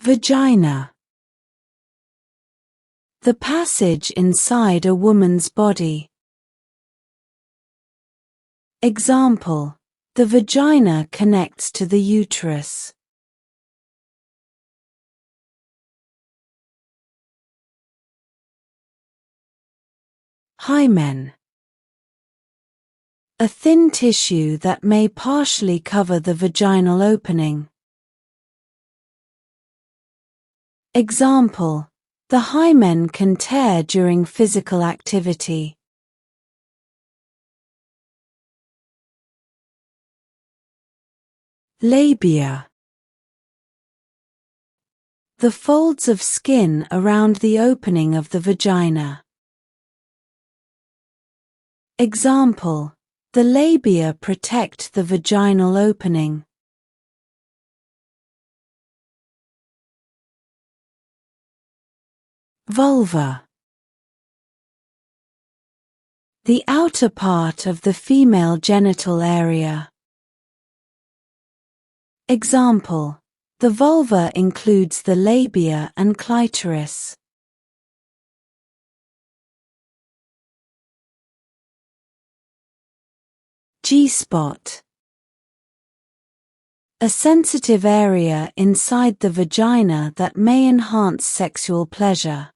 Vagina. The passage inside a woman's body. Example: the vagina connects to the uterus. Hymen. A thin tissue that may partially cover the vaginal opening. Example: the hymen can tear during physical activity. Labia. The folds of skin around the opening of the vagina. Example: the labia protect the vaginal opening. Vulva. The outer part of the female genital area. Example: the vulva includes the labia and clitoris. G-spot. A sensitive area inside the vagina that may enhance sexual pleasure.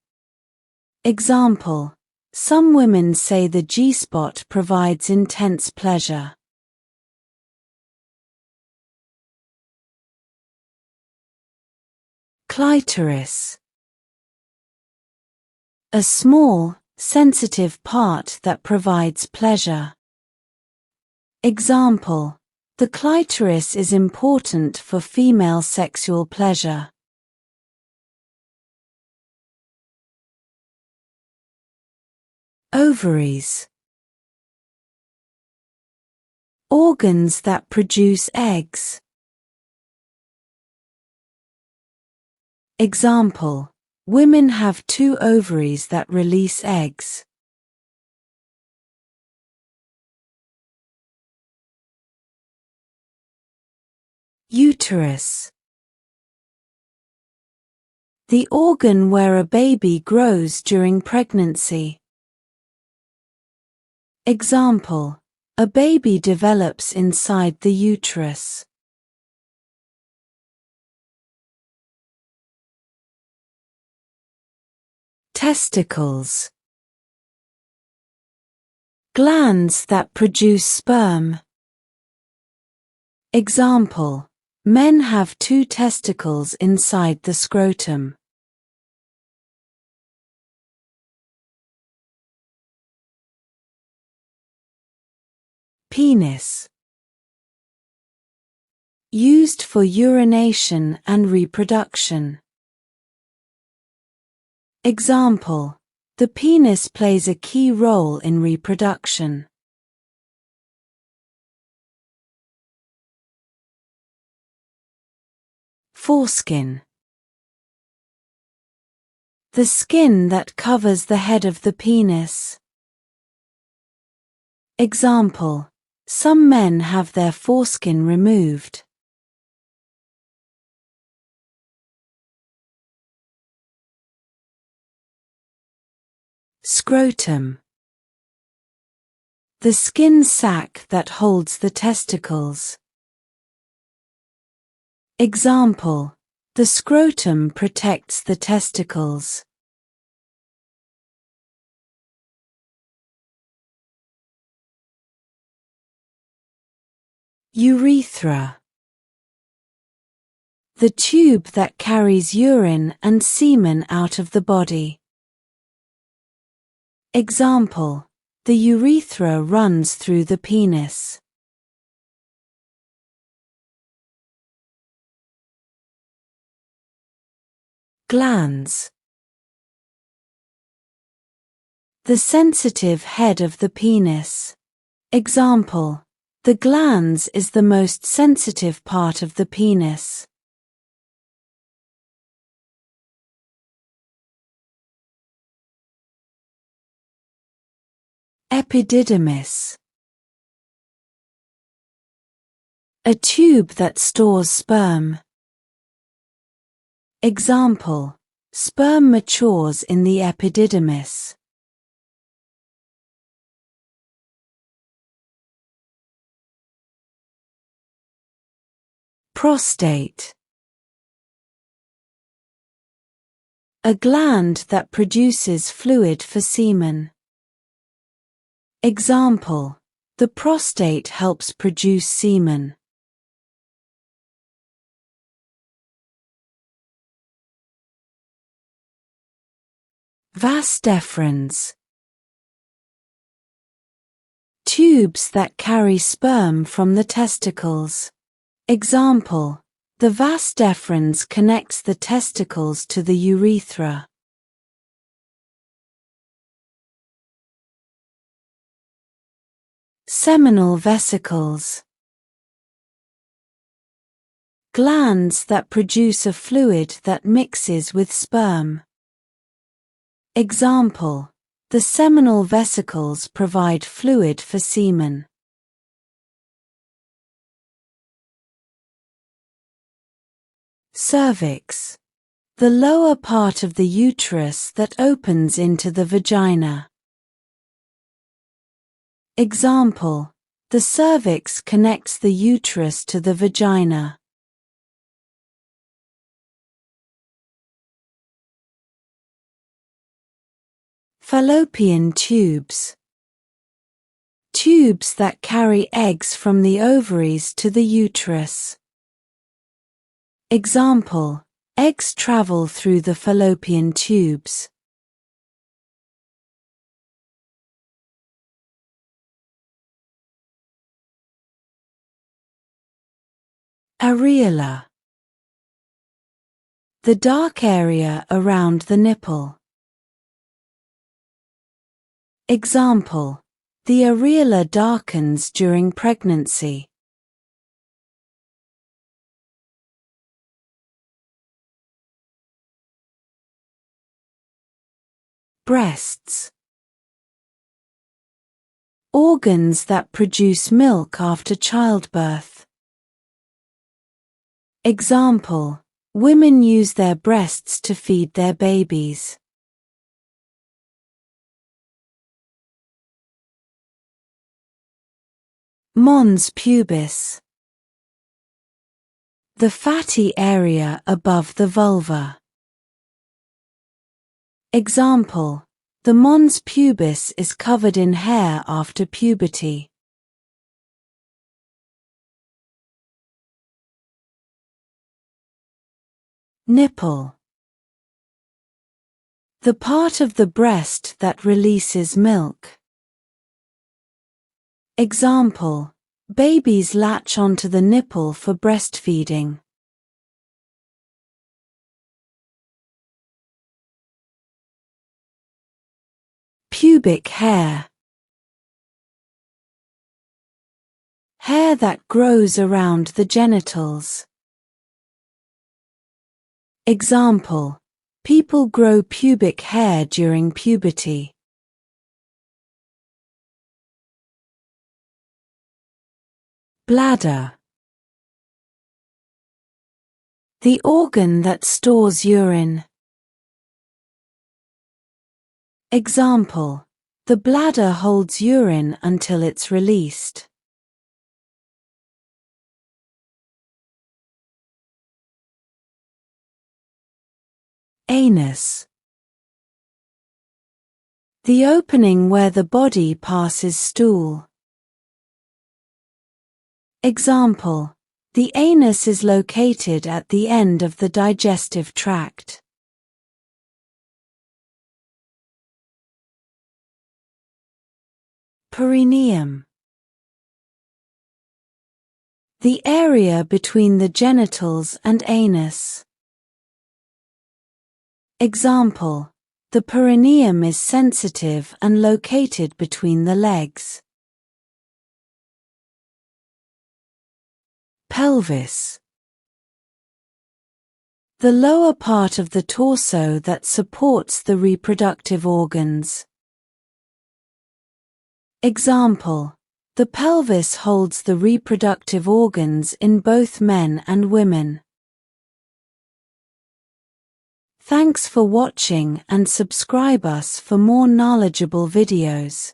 Example: some women say the G-spot provides intense pleasure. Clitoris. A small, sensitive part that provides pleasure. Example: the clitoris is important for female sexual pleasure. Ovaries. Organs that produce eggs. Example: women have 2 ovaries that release eggs. Uterus. The organ where a baby grows during pregnancy. Example: a baby develops inside the uterus. Testicles. Glands that produce sperm. Example: men have 2 testicles inside the scrotum. Penis. Used for urination and reproduction. Example: the penis plays a key role in reproduction. Foreskin. The skin that covers the head of the penis. Example: some men have their foreskin removed. Scrotum. The skin sac that holds the testicles. Example: the scrotum protects the testicles. Urethra. The tube that carries urine and semen out of the body. Example: the urethra runs through the penis. Glans. The sensitive head of the penis. Example: the glans is the most sensitive part of the penis. Epididymis. A tube that stores sperm. Example: sperm matures in the epididymis. Prostate. A gland that produces fluid for semen. Example: the prostate helps produce semen. Vas deferens. Tubes that carry sperm from the testicles. Example: the vas deferens connects the testicles to the urethra. Seminal vesicles. Glands that produce a fluid that mixes with sperm. Example: the seminal vesicles provide fluid for semen. Cervix. The lower part of the uterus that opens into the vagina. Example: the cervix connects the uterus to the vagina. Fallopian tubes. Tubes that carry eggs from the ovaries to the uterus. Example: eggs travel through the fallopian tubes. Areola. The dark area around the nipple. Example: the areola darkens during pregnancy. Breasts. Organs that produce milk after childbirth. Example: women use their breasts to feed their babies. Mons pubis. The fatty area above the vulva. Example: the mons pubis is covered in hair after puberty. Nipple. The part of the breast that releases milk. Example: babies latch onto the nipple for breastfeeding. Pubic hair. Hair that grows around the genitals. Example: people grow pubic hair during puberty. Bladder. The organ that stores urine. Example: the bladder holds urine until it's released. Anus. The opening where the body passes stool. Example: the anus is located at the end of the digestive tract. Perineum. The area between the genitals and anus. Example: the perineum is sensitive and located between the legs. Pelvis. The lower part of the torso that supports the reproductive organs. Example: the pelvis holds the reproductive organs in both men and women. Thanks for watching and subscribe us for more knowledgeable videos.